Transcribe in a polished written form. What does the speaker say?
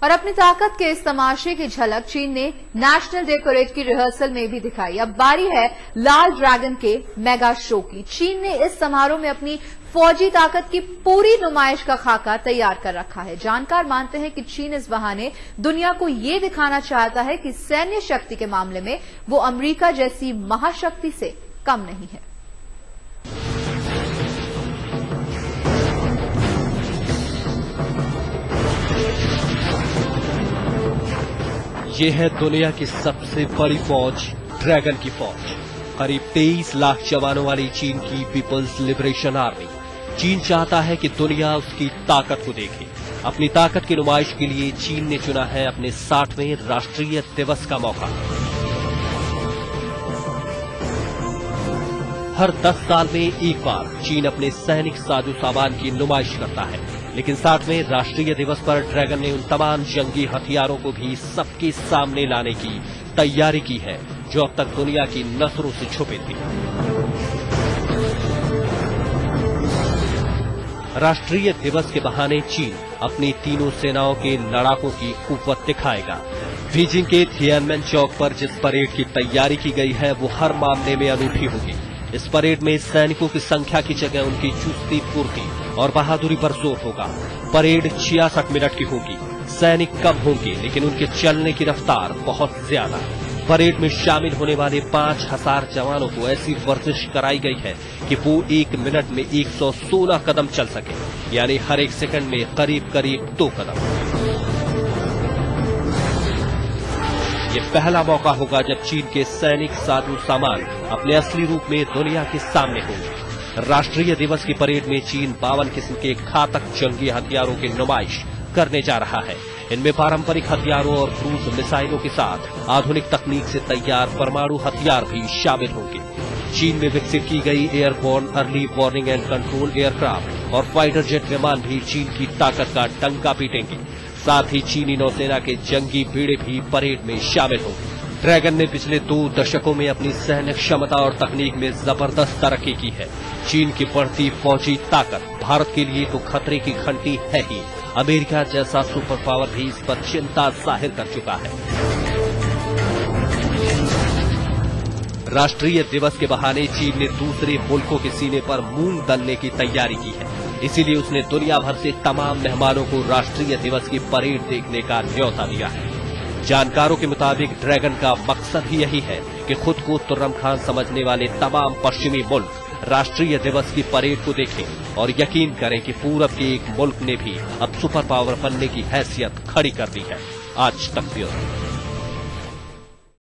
और अपनी ताकत के इस तमाशे की झलक चीन ने नेशनल डे परेड की रिहर्सल में भी दिखाई। अब बारी है लाल ड्रैगन के मेगा शो की। चीन ने इस समारोह में अपनी फौजी ताकत की पूरी नुमाइश का खाका तैयार कर रखा है। जानकार मानते हैं कि चीन इस बहाने दुनिया को ये दिखाना चाहता है कि सैन्य शक्ति के मामले में वो अमेरिका जैसी महाशक्ति से कम नहीं है। ये है दुनिया की सबसे बड़ी फौज, ड्रैगन की फौज। करीब 23 लाख जवानों वाली चीन की पीपल्स लिबरेशन आर्मी। चीन चाहता है कि दुनिया उसकी ताकत को देखे। अपनी ताकत की नुमाइश के लिए चीन ने चुना है अपने 60वें राष्ट्रीय दिवस का मौका। हर 10 साल में एक बार चीन अपने सैनिक साजो सामान की नुमाइश करता है, लेकिन 60वें राष्ट्रीय दिवस पर ड्रैगन ने उन तमाम जंगी हथियारों को भी सबके सामने लाने की तैयारी की है जो अब तक दुनिया की नजरों से छुपे थे। राष्ट्रीय दिवस के बहाने चीन अपनी तीनों सेनाओं के लड़ाकों की कुव्वत दिखाएगा। बीजिंग के थियानमेन चौक पर जिस परेड की तैयारी की गई है वो हर मामले में अनूठी होगी। इस परेड में सैनिकों की संख्या की जगह उनकी चुस्ती, फुर्ती और बहादुरी पर जोर होगा। परेड 66 मिनट की होगी। सैनिक कम होंगे लेकिन उनके चलने की रफ्तार बहुत ज्यादा। परेड में शामिल होने वाले 5000 जवानों को ऐसी वर्जिश कराई गई है कि वो 1 मिनट में 116 कदम चल सके, यानी हर 1 सेकंड में करीब करीब 2 कदम। ये पहला मौका होगा जब चीन के सैनिक साजो सामान अपने असली रूप में दुनिया के सामने होंगे। राष्ट्रीय दिवस की परेड में चीन 52 किस्म के घातक जंगी हथियारों की नुमाइश करने जा रहा है। इनमें पारंपरिक हथियारों और क्रूज मिसाइलों के साथ आधुनिक तकनीक से तैयार परमाणु हथियार भी शामिल होंगे। चीन में विकसित की गई airborne early warning and control aircraft और फाइटर जेट विमान भी चीन की ताकत का डंका पीटेंगे। साथ ही चीनी नौसेना के जंगी बेड़े भी परेड में शामिल होंगे। ड्रैगन ने पिछले 2 दशकों में अपनी सैन्य क्षमता और तकनीक में जबरदस्त तरक्की की है। चीन की बढ़ती फौजी ताकत भारत के लिए तो खतरे की घंटी है ही। अमेरिका जैसा सुपर पावर भी इस पर चिंता जाहिर कर चुका है। राष्ट्रीय दिवस के बहाने चीन ने दूसरे मुल्कों के सीने पर मूंग दलने की तैयारी की है। इसीलिए उसने दुनिया भर से तमाम मेहमानों को राष्ट्रीय दिवस की परेड देखने का न्योता दिया है। जानकारों के मुताबिक ड्रैगन का मकसद ही यही है कि खुद को तुर्रम खान समझने वाले तमाम पश्चिमी मुल्क राष्ट्रीय दिवस की परेड को देखें और यकीन करें कि पूरब के एक मुल्क ने भी अब सुपर पावर बनने की हैसियत खड़ी कर दी है। आज तक ब्यूरो।